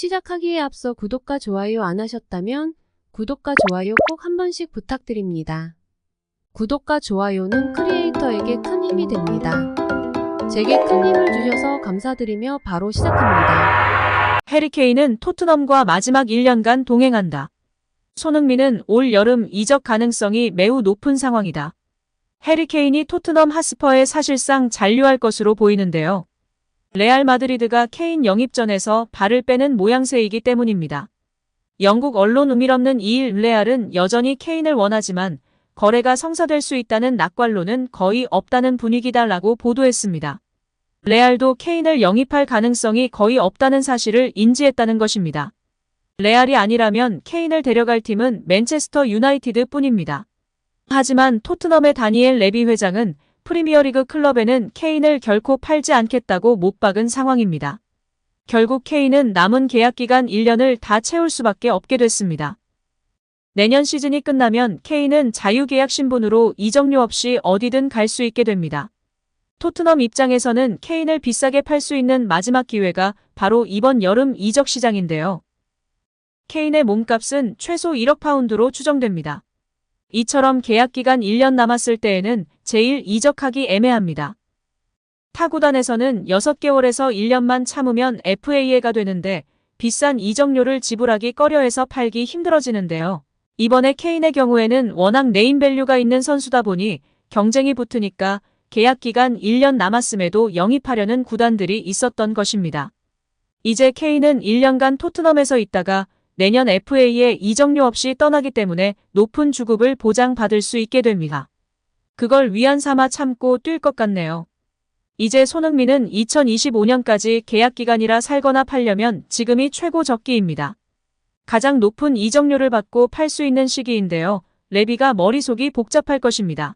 시작하기에 앞서 구독과 좋아요 안 하셨다면 구독과 좋아요 꼭 한 번씩 부탁드립니다. 구독과 좋아요는 크리에이터에게 큰 힘이 됩니다. 제게 큰 힘을 주셔서 감사드리며 바로 시작합니다. 해리 케인은 토트넘과 마지막 1년간 동행한다. 손흥민은 올 여름 이적 가능성이 매우 높은 상황이다. 해리 케인이 토트넘 핫스퍼에 사실상 잔류할 것으로 보이는데요. 레알 마드리드가 케인 영입전에서 발을 빼는 모양새이기 때문입니다. 영국 언론 의미 없는 2일 레알은 여전히 케인을 원하지만 거래가 성사될 수 있다는 낙관론은 거의 없다는 분위기다라고 보도했습니다. 레알도 케인을 영입할 가능성이 거의 없다는 사실을 인지했다는 것입니다. 레알이 아니라면 케인을 데려갈 팀은 맨체스터 유나이티드 뿐입니다. 하지만 토트넘의 다니엘 레비 회장은 프리미어리그 클럽에는 케인을 결코 팔지 않겠다고 못 박은 상황입니다. 결국 케인은 남은 계약 기간 1년을 다 채울 수밖에 없게 됐습니다. 내년 시즌이 끝나면 케인은 자유계약 신분으로 이적료 없이 어디든 갈 수 있게 됩니다. 토트넘 입장에서는 케인을 비싸게 팔 수 있는 마지막 기회가 바로 이번 여름 이적 시장인데요. 케인의 몸값은 최소 1억 파운드로 추정됩니다. 이처럼 계약 기간 1년 남았을 때에는 제일 이적하기 애매합니다. 타 구단에서는 6개월에서 1년만 참으면 FA가 되는데 비싼 이적료를 지불하기 꺼려해서 팔기 힘들어지는데요. 이번에 케인의 경우에는 워낙 네임밸류가 있는 선수다 보니 경쟁이 붙으니까 계약 기간 1년 남았음에도 영입하려는 구단들이 있었던 것입니다. 이제 케인은 1년간 토트넘에서 있다가 내년 FA에 이적료 없이 떠나기 때문에 높은 주급을 보장받을 수 있게 됩니다. 그걸 위안 삼아 참고 뛸 것 같네요. 이제 손흥민은 2025년까지 계약 기간이라 살거나 팔려면 지금이 최고 적기입니다. 가장 높은 이적료를 받고 팔 수 있는 시기인데요. 레비가 머릿속이 복잡할 것입니다.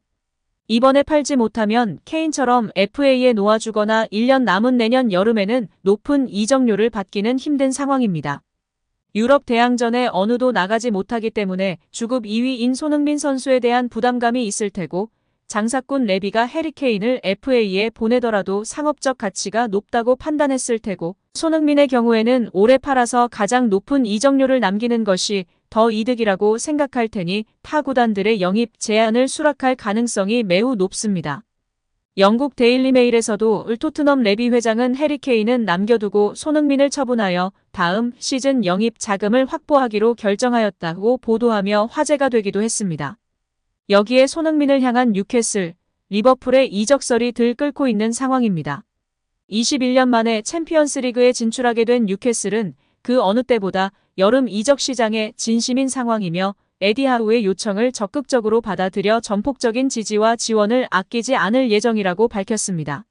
이번에 팔지 못하면 케인처럼 FA에 놓아주거나 1년 남은 내년 여름에는 높은 이적료를 받기는 힘든 상황입니다. 유럽 대항전에 어느도 나가지 못하기 때문에 주급 2위인 손흥민 선수에 대한 부담감이 있을 테고 장사꾼 레비가 해리 케인을 FA에 보내더라도 상업적 가치가 높다고 판단했을 테고 손흥민의 경우에는 올해 팔아서 가장 높은 이적료를 남기는 것이 더 이득이라고 생각할 테니 타 구단들의 영입 제안을 수락할 가능성이 매우 높습니다. 영국 데일리 메일에서도 토트넘 레비 회장은 해리 케인은 남겨두고 손흥민을 처분하여 다음 시즌 영입 자금을 확보하기로 결정하였다고 보도하며 화제가 되기도 했습니다. 여기에 손흥민을 향한 뉴캐슬, 리버풀의 이적설이 들끓고 있는 상황입니다. 21년 만에 챔피언스리그에 진출하게 된 뉴캐슬은 그 어느 때보다 여름 이적 시장에 진심인 상황이며 에디하우의 요청을 적극적으로 받아들여 전폭적인 지지와 지원을 아끼지 않을 예정이라고 밝혔습니다.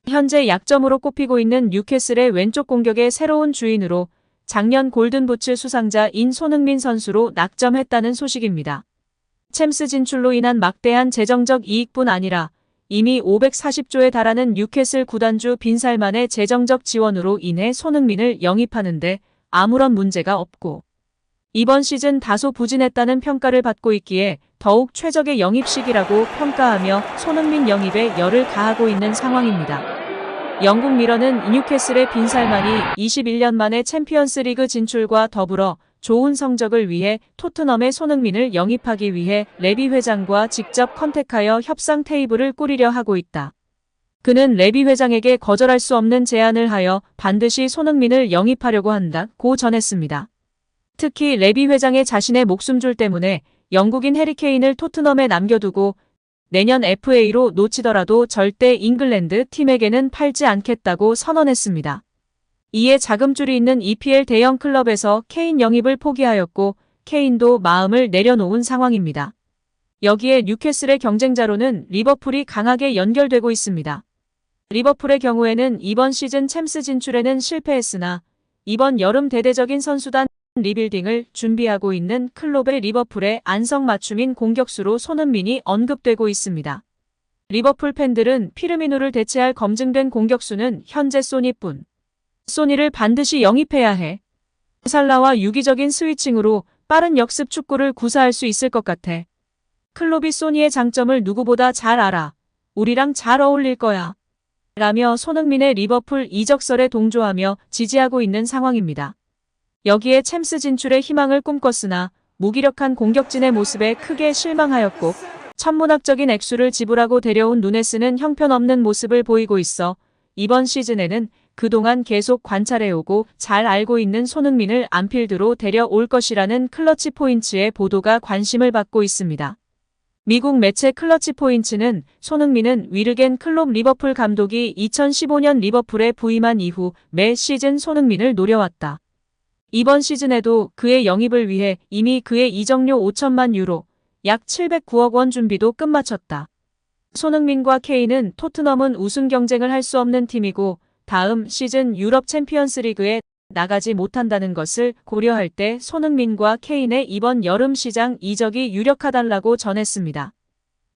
현재 약점으로 꼽히고 있는 뉴캐슬의 왼쪽 공격의 새로운 주인으로 작년 골든부츠 수상자인 손흥민 선수로 낙점했다는 소식입니다. 챔스 진출로 인한 막대한 재정적 이익뿐 아니라 이미 540조에 달하는 뉴캐슬 구단주 빈살만의 재정적 지원으로 인해 손흥민을 영입하는데 아무런 문제가 없고 이번 시즌 다소 부진했다는 평가를 받고 있기에 더욱 최적의 영입 시기라고 평가하며 손흥민 영입에 열을 가하고 있는 상황입니다. 영국 미러는 뉴캐슬의 빈살만이 21년 만에 챔피언스리그 진출과 더불어 좋은 성적을 위해 토트넘의 손흥민을 영입하기 위해 레비 회장과 직접 컨택하여 협상 테이블을 꾸리려 하고 있다. 그는 레비 회장에게 거절할 수 없는 제안을 하여 반드시 손흥민을 영입하려고 한다고 전했습니다. 특히 레비 회장의 자신의 목숨줄 때문에 영국인 해리 케인을 토트넘에 남겨두고 내년 FA로 놓치더라도 절대 잉글랜드 팀에게는 팔지 않겠다고 선언했습니다. 이에 자금줄이 있는 EPL 대형 클럽에서 케인 영입을 포기하였고 케인도 마음을 내려놓은 상황입니다. 여기에 뉴캐슬의 경쟁자로는 리버풀이 강하게 연결되고 있습니다. 리버풀의 경우에는 이번 시즌 챔스 진출에는 실패했으나 이번 여름 대대적인 선수단 리빌딩을 준비하고 있는 클롭의 리버풀의 안성맞춤인 공격수로 손흥민이 언급되고 있습니다. 리버풀 팬들은 피르미누를 대체할 검증된 공격수는 현재 소니뿐. 소니를 반드시 영입해야 해. 살라와 유기적인 스위칭으로 빠른 역습 축구를 구사할 수 있을 것 같아. 클롭이 소니의 장점을 누구보다 잘 알아. 우리랑 잘 어울릴 거야. 라며 손흥민의 리버풀 이적설에 동조하며 지지하고 있는 상황입니다. 여기에 챔스 진출의 희망을 꿈꿨으나 무기력한 공격진의 모습에 크게 실망하였고 천문학적인 액수를 지불하고 데려온 누네스는 형편없는 모습을 보이고 있어 이번 시즌에는 그동안 계속 관찰해오고 잘 알고 있는 손흥민을 안필드로 데려올 것이라는 클러치 포인츠의 보도가 관심을 받고 있습니다. 미국 매체 클러치 포인츠는 손흥민은 위르겐 클롭 리버풀 감독이 2015년 리버풀에 부임한 이후 매 시즌 손흥민을 노려왔다. 이번 시즌에도 그의 영입을 위해 이미 그의 이적료 5천만 유로, 약 709억 원 준비도 끝마쳤다. 손흥민과 케인은 토트넘은 우승 경쟁을 할 수 없는 팀이고 다음 시즌 유럽 챔피언스 리그에 나가지 못한다는 것을 고려할 때 손흥민과 케인의 이번 여름 시장 이적이 유력하다고 전했습니다.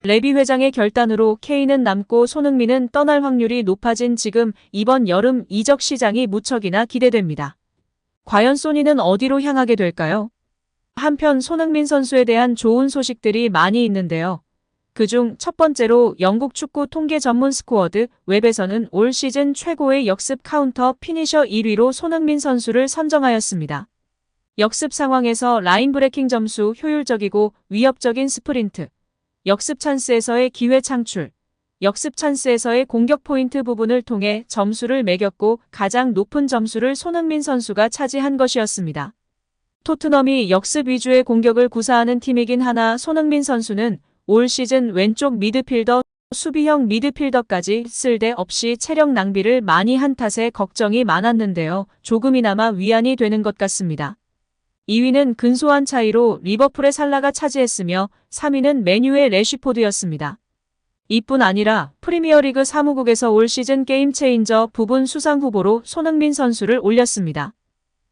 레비 회장의 결단으로 케인은 남고 손흥민은 떠날 확률이 높아진 지금 이번 여름 이적 시장이 무척이나 기대됩니다. 과연 소니는 어디로 향하게 될까요? 한편 손흥민 선수에 대한 좋은 소식들이 많이 있는데요. 그중 첫 번째로 영국 축구 통계 전문 스코어드 웹에서는 올 시즌 최고의 역습 카운터 피니셔 1위로 손흥민 선수를 선정하였습니다. 역습 상황에서 라인 브레이킹 점수, 효율적이고 위협적인 스프린트, 역습 찬스에서의 기회 창출, 역습 찬스에서의 공격 포인트 부분을 통해 점수를 매겼고 가장 높은 점수를 손흥민 선수가 차지한 것이었습니다. 토트넘이 역습 위주의 공격을 구사하는 팀이긴 하나 손흥민 선수는 올 시즌 왼쪽 미드필더, 수비형 미드필더까지 쓸데없이 체력 낭비를 많이 한 탓에 걱정이 많았는데요. 조금이나마 위안이 되는 것 같습니다. 2위는 근소한 차이로 리버풀의 살라가 차지했으며 3위는 맨유의 래쉬포드였습니다. 이뿐 아니라 프리미어리그 사무국에서 올 시즌 게임 체인저 부분 수상 후보로 손흥민 선수를 올렸습니다.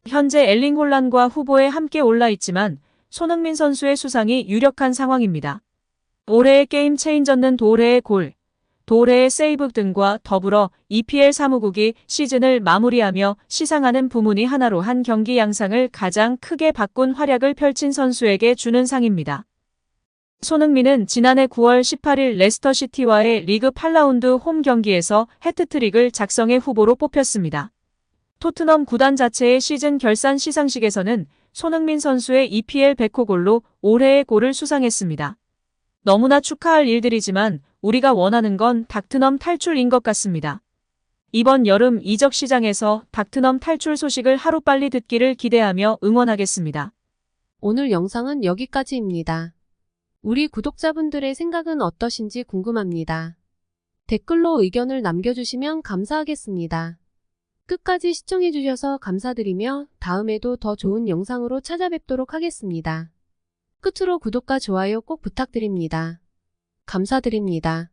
현재 엘링 홀란과 후보에 함께 올라 있지만 손흥민 선수의 수상이 유력한 상황입니다. 올해의 게임 체인저는 도래의 골, 도래의 세이브 등과 더불어 EPL 사무국이 시즌을 마무리하며 시상하는 부문이 하나로 한 경기 양상을 가장 크게 바꾼 활약을 펼친 선수에게 주는 상입니다. 손흥민은 지난해 9월 18일 레스터시티와의 리그 8라운드 홈 경기에서 해트트릭을 작성해 후보로 뽑혔습니다. 토트넘 구단 자체의 시즌 결산 시상식에서는 손흥민 선수의 EPL 100호 골로 올해의 골을 수상했습니다. 너무나 축하할 일들이지만 우리가 원하는 건 닥트넘 탈출인 것 같습니다. 이번 여름 이적 시장에서 닥트넘 탈출 소식을 하루빨리 듣기를 기대하며 응원하겠습니다. 오늘 영상은 여기까지입니다. 우리 구독자분들의 생각은 어떠신지 궁금합니다. 댓글로 의견을 남겨주시면 감사하겠습니다. 끝까지 시청해주셔서 감사드리며 다음에도 더 좋은 영상으로 찾아뵙도록 하겠습니다. 끝으로 구독과 좋아요 꼭 부탁드립니다. 감사드립니다.